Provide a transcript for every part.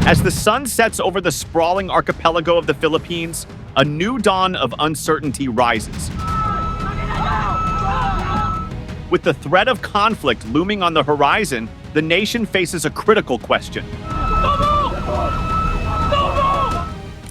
As the sun sets over the sprawling archipelago of the Philippines, a new dawn of uncertainty rises. With the threat of conflict looming on the horizon, the nation faces a critical question.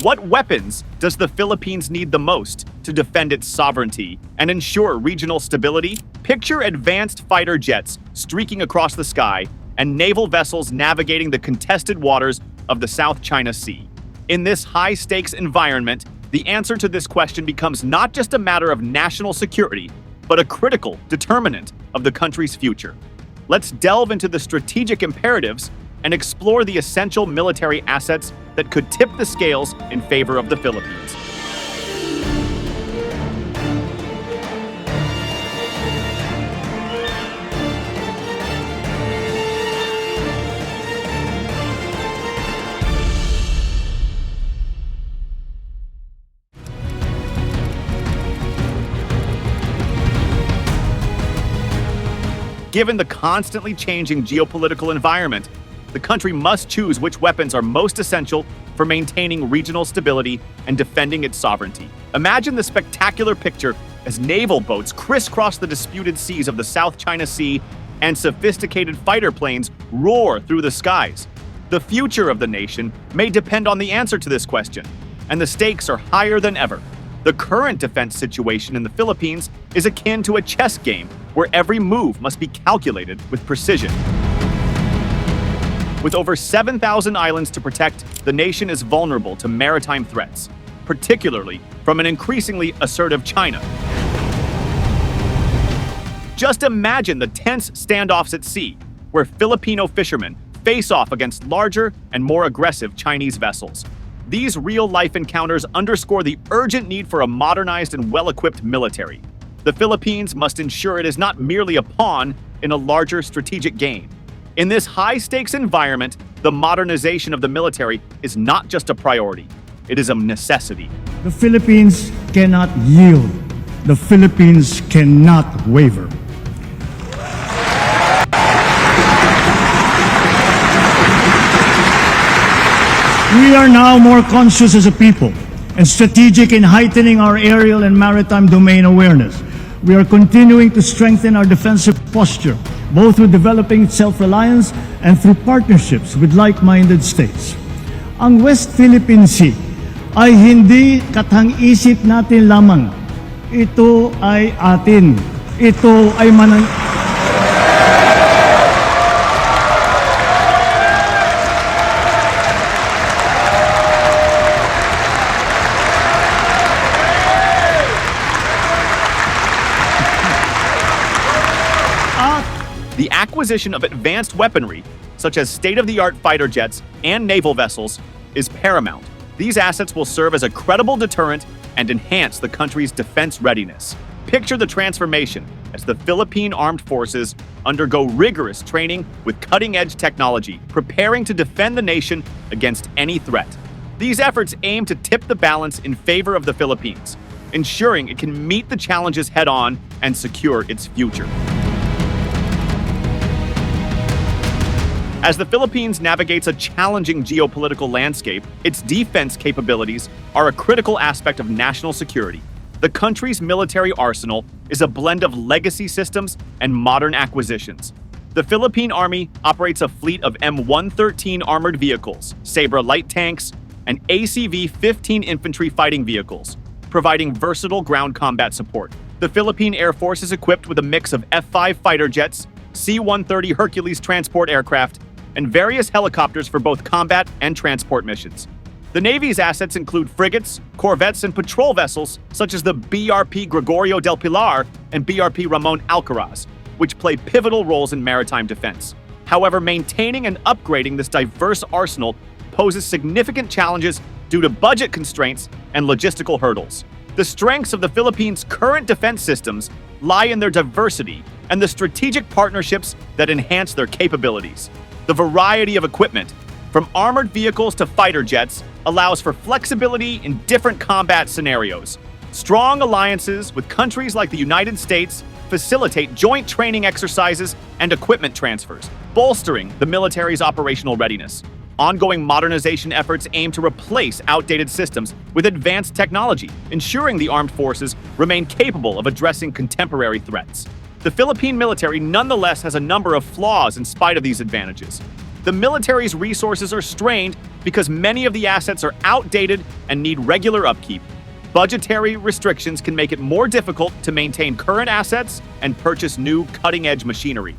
What weapons does the Philippines need the most to defend its sovereignty and ensure regional stability? Picture advanced fighter jets streaking across the sky and naval vessels navigating the contested waters of the South China Sea. In this high-stakes environment, the answer to this question becomes not just a matter of national security, but a critical determinant of the country's future. Let's delve into the strategic imperatives and explore the essential military assets that could tip the scales in favor of the Philippines. Given the constantly changing geopolitical environment, the country must choose which weapons are most essential for maintaining regional stability and defending its sovereignty. Imagine the spectacular picture as naval boats crisscross the disputed seas of the South China Sea and sophisticated fighter planes roar through the skies. The future of the nation may depend on the answer to this question, and the stakes are higher than ever. The current defense situation in the Philippines is akin to a chess game where every move must be calculated with precision. With over 7,000 islands to protect, the nation is vulnerable to maritime threats, particularly from an increasingly assertive China. Just imagine the tense standoffs at sea, where Filipino fishermen face off against larger and more aggressive Chinese vessels. These real-life encounters underscore the urgent need for a modernized and well-equipped military. The Philippines must ensure it is not merely a pawn in a larger strategic game. In this high-stakes environment, the modernization of the military is not just a priority, it is a necessity. The Philippines cannot yield. The Philippines cannot waver. We are now more conscious as a people and strategic in heightening our aerial and maritime domain awareness. We are continuing to strengthen our defensive posture, both through developing self-reliance and through partnerships with like-minded states. Ang West Philippine Sea ay hindi katang-isip natin lamang. Ito ay atin. Ito ay The acquisition of advanced weaponry, such as state-of-the-art fighter jets and naval vessels, is paramount. These assets will serve as a credible deterrent and enhance the country's defense readiness. Picture the transformation as the Philippine Armed Forces undergo rigorous training with cutting-edge technology, preparing to defend the nation against any threat. These efforts aim to tip the balance in favor of the Philippines, ensuring it can meet the challenges head-on and secure its future. As the Philippines navigates a challenging geopolitical landscape, its defense capabilities are a critical aspect of national security. The country's military arsenal is a blend of legacy systems and modern acquisitions. The Philippine Army operates a fleet of M113 armored vehicles, Sabra light tanks, and ACV-15 infantry fighting vehicles, providing versatile ground combat support. The Philippine Air Force is equipped with a mix of F-5 fighter jets, C-130 Hercules transport aircraft, and various helicopters for both combat and transport missions. The Navy's assets include frigates, corvettes, and patrol vessels such as the BRP Gregorio del Pilar and BRP Ramon Alcaraz, which play pivotal roles in maritime defense. However, maintaining and upgrading this diverse arsenal poses significant challenges due to budget constraints and logistical hurdles. The strengths of the Philippines' current defense systems lie in their diversity and the strategic partnerships that enhance their capabilities. The variety of equipment, from armored vehicles to fighter jets, allows for flexibility in different combat scenarios. Strong alliances with countries like the United States facilitate joint training exercises and equipment transfers, bolstering the military's operational readiness. Ongoing modernization efforts aim to replace outdated systems with advanced technology, ensuring the armed forces remain capable of addressing contemporary threats. The Philippine military nonetheless has a number of flaws in spite of these advantages. The military's resources are strained because many of the assets are outdated and need regular upkeep. Budgetary restrictions can make it more difficult to maintain current assets and purchase new cutting-edge machinery.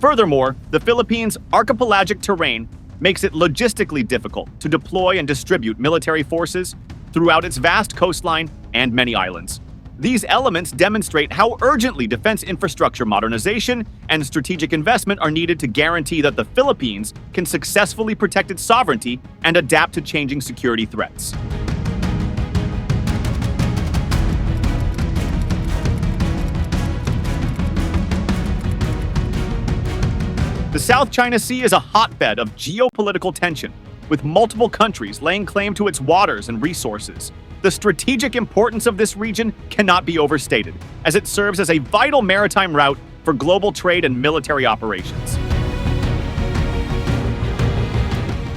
Furthermore, the Philippines' archipelagic terrain makes it logistically difficult to deploy and distribute military forces throughout its vast coastline and many islands. These elements demonstrate how urgently defense infrastructure modernization and strategic investment are needed to guarantee that the Philippines can successfully protect its sovereignty and adapt to changing security threats. The South China Sea is a hotbed of geopolitical tension, with multiple countries laying claim to its waters and resources. The strategic importance of this region cannot be overstated, as it serves as a vital maritime route for global trade and military operations.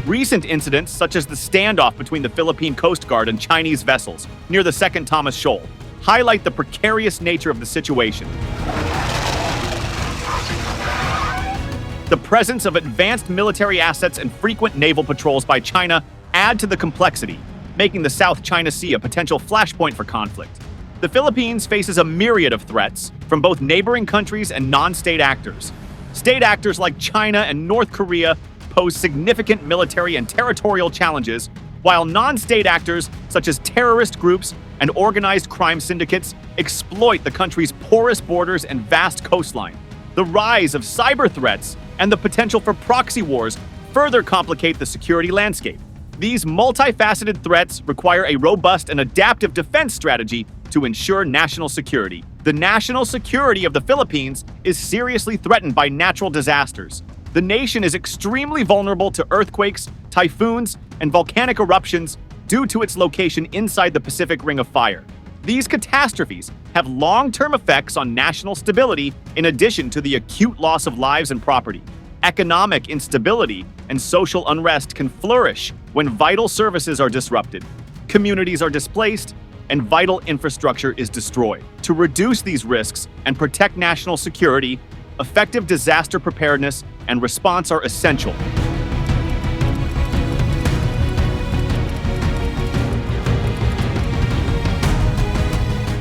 Recent incidents, such as the standoff between the Philippine Coast Guard and Chinese vessels near the Second Thomas Shoal, highlight the precarious nature of the situation. The presence of advanced military assets and frequent naval patrols by China add to the complexity, making the South China Sea a potential flashpoint for conflict. The Philippines faces a myriad of threats from both neighboring countries and non-state actors. State actors like China and North Korea pose significant military and territorial challenges, while non-state actors such as terrorist groups and organized crime syndicates exploit the country's porous borders and vast coastline. The rise of cyber threats and the potential for proxy wars further complicate the security landscape. These multifaceted threats require a robust and adaptive defense strategy to ensure national security. The national security of the Philippines is seriously threatened by natural disasters. The nation is extremely vulnerable to earthquakes, typhoons, and volcanic eruptions due to its location inside the Pacific Ring of Fire. These catastrophes have long-term effects on national stability in addition to the acute loss of lives and property. Economic instability and social unrest can flourish when vital services are disrupted, communities are displaced, and vital infrastructure is destroyed. To reduce these risks and protect national security, effective disaster preparedness and response are essential.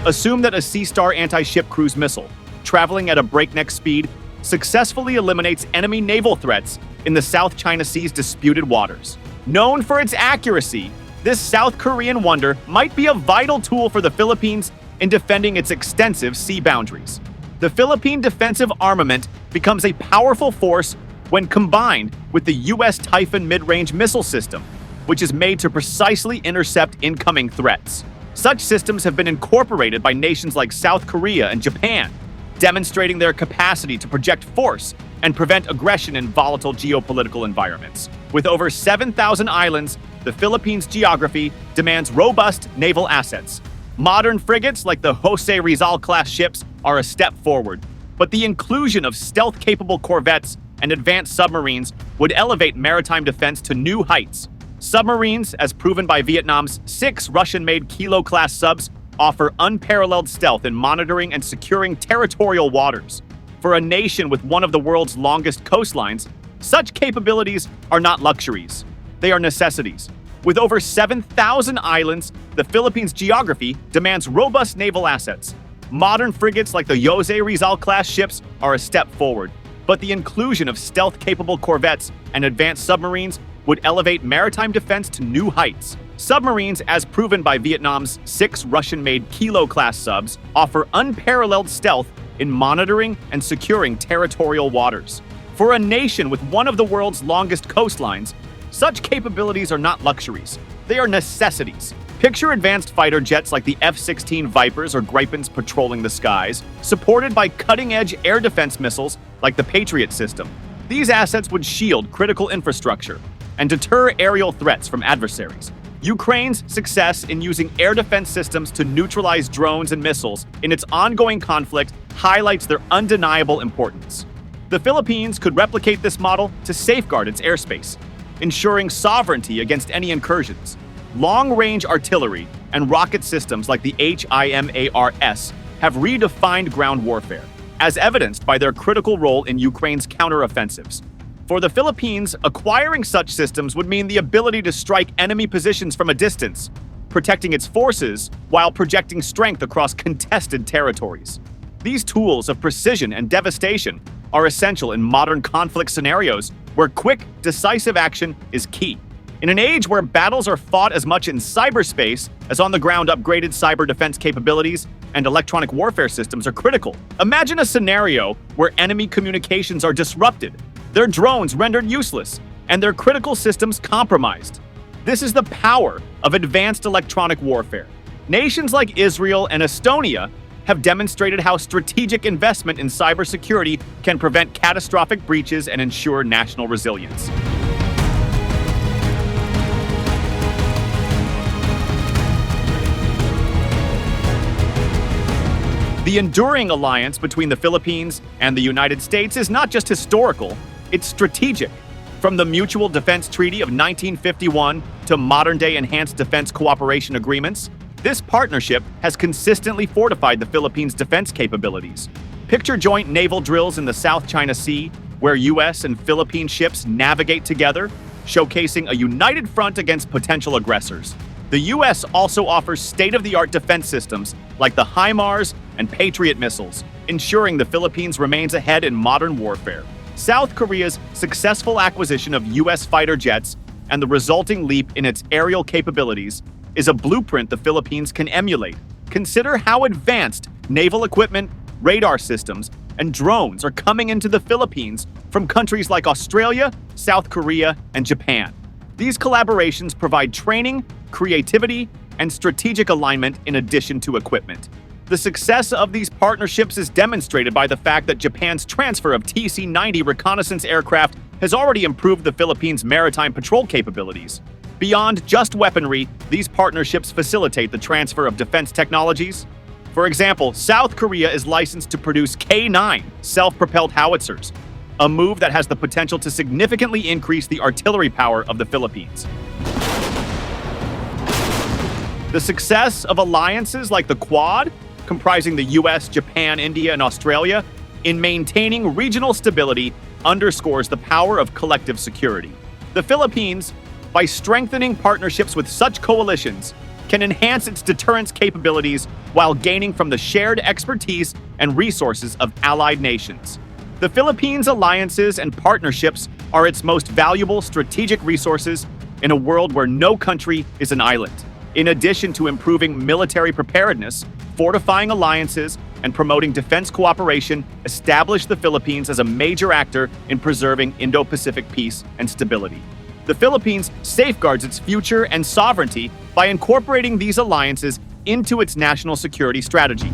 Assume that a Sea Star anti-ship cruise missile, traveling at a breakneck speed, successfully eliminates enemy naval threats in the South China Sea's disputed waters. Known for its accuracy, this South Korean wonder might be a vital tool for the Philippines in defending its extensive sea boundaries. The Philippine defensive armament becomes a powerful force when combined with the U.S. Typhoon mid-range missile system, which is made to precisely intercept incoming threats. Such systems have been incorporated by nations like South Korea and Japan, demonstrating their capacity to project force and prevent aggression in volatile geopolitical environments. With over 7,000 islands, the Philippines' geography demands robust naval assets. Modern frigates like the Jose Rizal-class ships are a step forward, but the inclusion of stealth-capable corvettes and advanced submarines would elevate maritime defense to new heights. Submarines, as proven by Vietnam's 6 Russian-made Kilo-class subs, offer unparalleled stealth in monitoring and securing territorial waters. For a nation with one of the world's longest coastlines, such capabilities are not luxuries. They are necessities. With over 7,000 islands, the Philippines' geography demands robust naval assets. Modern frigates like the Jose Rizal-class ships are a step forward, but the inclusion of stealth-capable corvettes and advanced submarines would elevate maritime defense to new heights. Submarines, as proven by Vietnam's 6 Russian-made Kilo-class subs, offer unparalleled stealth in monitoring and securing territorial waters. For a nation with one of the world's longest coastlines, such capabilities are not luxuries. They are necessities. Picture advanced fighter jets like the F-16 Vipers or Gripens patrolling the skies, supported by cutting-edge air defense missiles like the Patriot system. These assets would shield critical infrastructure and deter aerial threats from adversaries. Ukraine's success in using air defense systems to neutralize drones and missiles in its ongoing conflict highlights their undeniable importance. The Philippines could replicate this model to safeguard its airspace. ensuring sovereignty against any incursions. Long-range artillery and rocket systems like the HIMARS have redefined ground warfare, as evidenced by their critical role in Ukraine's counteroffensives. For the Philippines, acquiring such systems would mean the ability to strike enemy positions from a distance, protecting its forces while projecting strength across contested territories. These tools of precision and devastation are essential in modern conflict scenarios where quick, decisive action is key. In an age where battles are fought as much in cyberspace as on the ground, upgraded cyber defense capabilities and electronic warfare systems are critical. Imagine a scenario where enemy communications are disrupted, their drones rendered useless, and their critical systems compromised. This is the power of advanced electronic warfare. Nations like Israel and Estonia have demonstrated how strategic investment in cybersecurity can prevent catastrophic breaches and ensure national resilience. The enduring alliance between the Philippines and the United States is not just historical, it's strategic. From the Mutual Defense Treaty of 1951 to modern-day enhanced defense cooperation agreements, this partnership has consistently fortified the Philippines' defense capabilities. Picture joint naval drills in the South China Sea, where U.S. and Philippine ships navigate together, showcasing a united front against potential aggressors. The U.S. also offers state-of-the-art defense systems like the HIMARS and Patriot missiles, ensuring the Philippines remains ahead in modern warfare. South Korea's successful acquisition of U.S. fighter jets and the resulting leap in its aerial capabilities is a blueprint the Philippines can emulate. Consider how advanced naval equipment, radar systems, and drones are coming into the Philippines from countries like Australia, South Korea, and Japan. These collaborations provide training, creativity, and strategic alignment in addition to equipment. The success of these partnerships is demonstrated by the fact that Japan's transfer of TC-90 reconnaissance aircraft has already improved the Philippines' maritime patrol capabilities. Beyond just weaponry, these partnerships facilitate the transfer of defense technologies. For example, South Korea is licensed to produce K-9 self-propelled howitzers, a move that has the potential to significantly increase the artillery power of the Philippines. The success of alliances like the Quad, comprising the US, Japan, India, and Australia, in maintaining regional stability underscores the power of collective security. The Philippines, by strengthening partnerships with such coalitions, can enhance its deterrence capabilities while gaining from the shared expertise and resources of allied nations. The Philippines' alliances and partnerships are its most valuable strategic resources in a world where no country is an island. In addition to improving military preparedness, fortifying alliances, and promoting defense cooperation, establish the Philippines as a major actor in preserving Indo-Pacific peace and stability. The Philippines safeguards its future and sovereignty by incorporating these alliances into its national security strategy.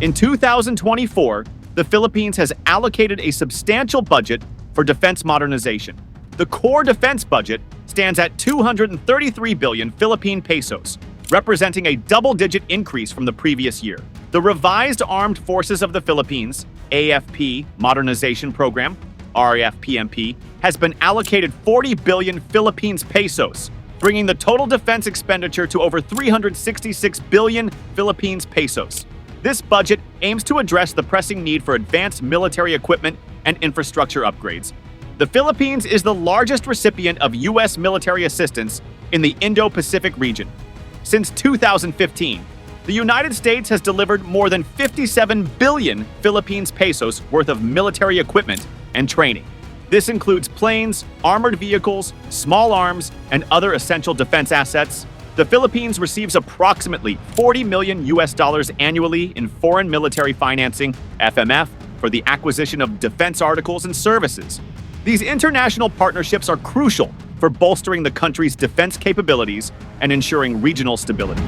In 2024, the Philippines has allocated a substantial budget for defense modernization. The core defense budget stands at 233 billion Philippine pesos, representing a double-digit increase from the previous year. The revised Armed Forces of the Philippines, AFP Modernization Program, RFPMP, has been allocated 40 billion Philippines pesos, bringing the total defense expenditure to over 366 billion Philippines pesos. This budget aims to address the pressing need for advanced military equipment and infrastructure upgrades. The Philippines is the largest recipient of U.S. military assistance in the Indo-Pacific region. Since 2015, the United States has delivered more than 57 billion Philippines pesos worth of military equipment and training. This includes planes, armored vehicles, small arms, and other essential defense assets. The Philippines receives approximately $40 million annually in foreign military financing, FMF, for the acquisition of defense articles and services. These international partnerships are crucial for bolstering the country's defense capabilities and ensuring regional stability.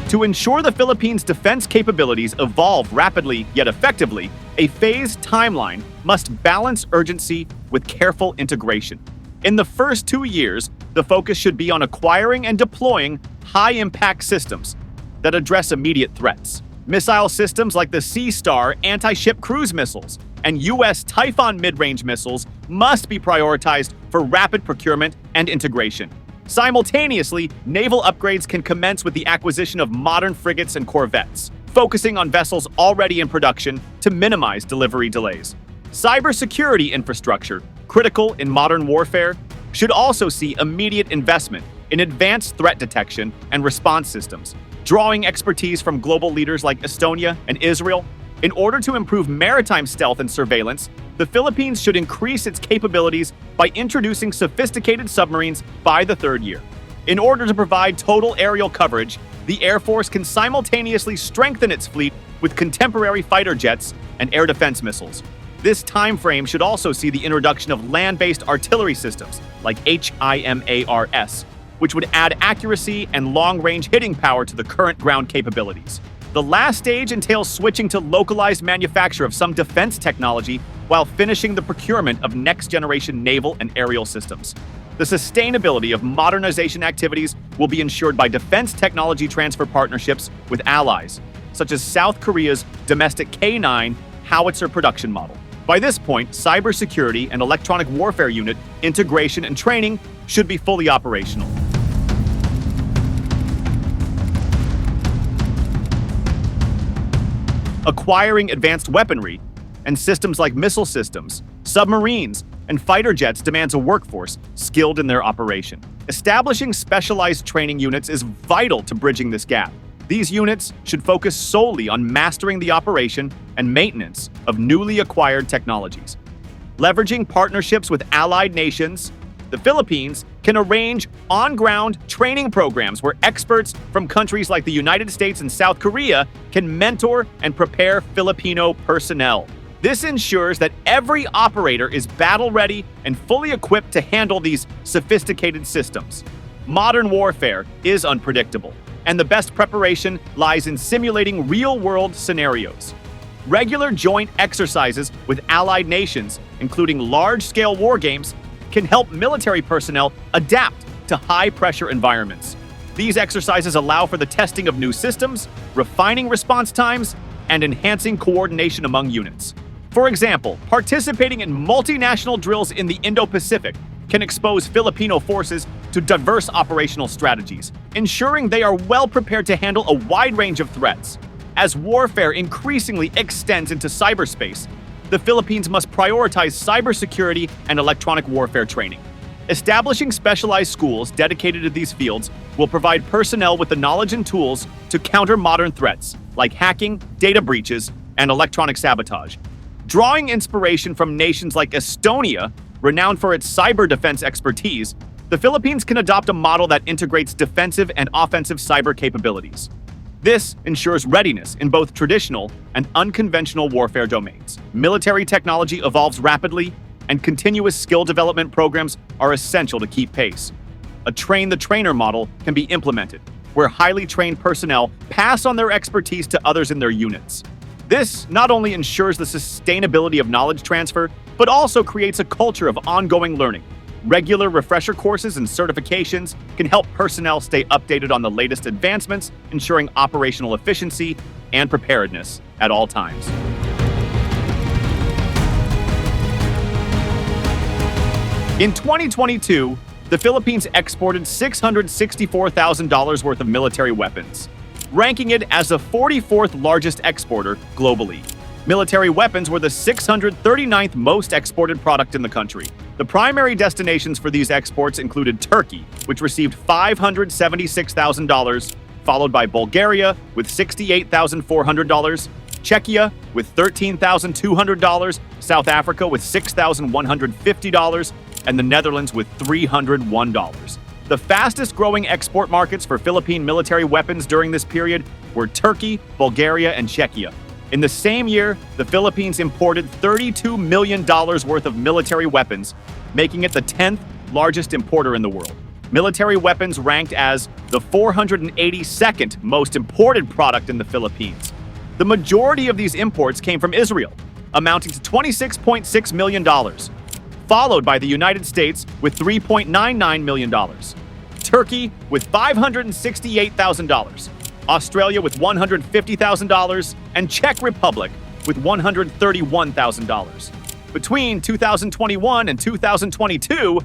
To ensure the Philippines' defense capabilities evolve rapidly yet effectively, a phased timeline must balance urgency with careful integration. In the first 2 years, The focus should be on acquiring and deploying high-impact systems that address immediate threats. Missile systems like the Sea Star anti-ship cruise missiles and U.S. Typhoon mid-range missiles must be prioritized for rapid procurement and integration. Simultaneously, naval upgrades can commence with the acquisition of modern frigates and corvettes, focusing on vessels already in production to minimize delivery delays. Cybersecurity infrastructure, critical in modern warfare, should also see immediate investment in advanced threat detection and response systems, drawing expertise from global leaders like Estonia and Israel. In order to improve maritime stealth and surveillance, the Philippines should increase its capabilities by introducing sophisticated submarines by the third year. In order to provide total aerial coverage, the Air Force can simultaneously strengthen its fleet with contemporary fighter jets and air defense missiles. This time frame should also see the introduction of land-based artillery systems like HIMARS, which would add accuracy and long-range hitting power to the current ground capabilities. The last stage entails switching to localized manufacture of some defense technology while finishing the procurement of next-generation naval and aerial systems. The sustainability of modernization activities will be ensured by defense technology transfer partnerships with allies, such as South Korea's domestic K-9 howitzer production model. By this point, cybersecurity and electronic warfare unit integration and training should be fully operational. Acquiring advanced weaponry and systems like missile systems, submarines, and fighter jets demands a workforce skilled in their operation. Establishing specialized training units is vital to bridging this gap. These units should focus solely on mastering the operation and maintenance of newly acquired technologies. Leveraging partnerships with allied nations, the Philippines can arrange on-ground training programs where experts from countries like the United States and South Korea can mentor and prepare Filipino personnel. This ensures that every operator is battle-ready and fully equipped to handle these sophisticated systems. Modern warfare is unpredictable, and the best preparation lies in simulating real-world scenarios. Regular joint exercises with allied nations, including large-scale war games, can help military personnel adapt to high-pressure environments. These exercises allow for the testing of new systems, refining response times, and enhancing coordination among units. For example, participating in multinational drills in the Indo-Pacific can expose Filipino forces to diverse operational strategies, ensuring they are well prepared to handle a wide range of threats. As warfare increasingly extends into cyberspace, the Philippines must prioritize cybersecurity and electronic warfare training. Establishing specialized schools dedicated to these fields will provide personnel with the knowledge and tools to counter modern threats like hacking, data breaches, and electronic sabotage. Drawing inspiration from nations like Estonia, renowned for its cyber defense expertise, the Philippines can adopt a model that integrates defensive and offensive cyber capabilities. This ensures readiness in both traditional and unconventional warfare domains. Military technology evolves rapidly, and continuous skill development programs are essential to keep pace. A train-the-trainer model can be implemented, where highly trained personnel pass on their expertise to others in their units. This not only ensures the sustainability of knowledge transfer, but also creates a culture of ongoing learning. Regular refresher courses and certifications can help personnel stay updated on the latest advancements, ensuring operational efficiency and preparedness at all times. In 2022, the Philippines exported $664,000 worth of military weapons, ranking it as the 44th largest exporter globally. Military weapons were the 639th most exported product in the country. The primary destinations for these exports included Turkey, which received $576,000, followed by Bulgaria with $68,400, Czechia with $13,200, South Africa with $6,150, and the Netherlands with $301. The fastest growing export markets for Philippine military weapons during this period were Turkey, Bulgaria, and Czechia. In the same year, the Philippines imported $32 million worth of military weapons, making it the 10th largest importer in the world. Military weapons ranked as the 482nd most imported product in the Philippines. The majority of these imports came from Israel, amounting to $26.6 million, followed by the United States with $3.99 million, Turkey with $568,000, Australia with $150,000, and Czech Republic with $131,000. Between 2021 and 2022,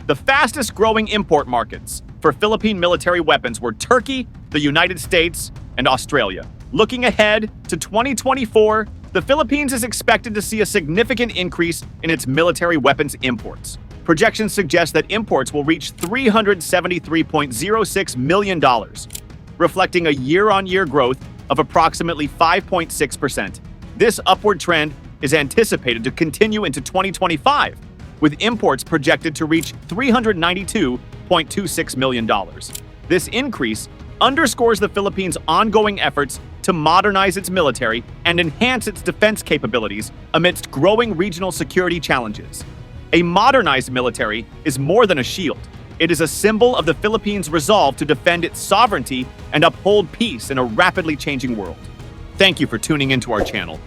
the fastest growing import markets for Philippine military weapons were Turkey, the United States, and Australia. Looking ahead to 2024, the Philippines is expected to see a significant increase in its military weapons imports. Projections suggest that imports will reach $373.06 million, reflecting a year-on-year growth of approximately 5.6%. This upward trend is anticipated to continue into 2025, with imports projected to reach $392.26 million. This increase underscores the Philippines' ongoing efforts to modernize its military and enhance its defense capabilities amidst growing regional security challenges. A modernized military is more than a shield. It is a symbol of the Philippines' resolve to defend its sovereignty and uphold peace in a rapidly changing world. Thank you for tuning into our channel.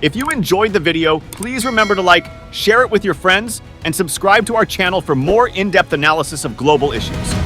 If you enjoyed the video, please remember to like, share it with your friends, and subscribe to our channel for more in-depth analysis of global issues.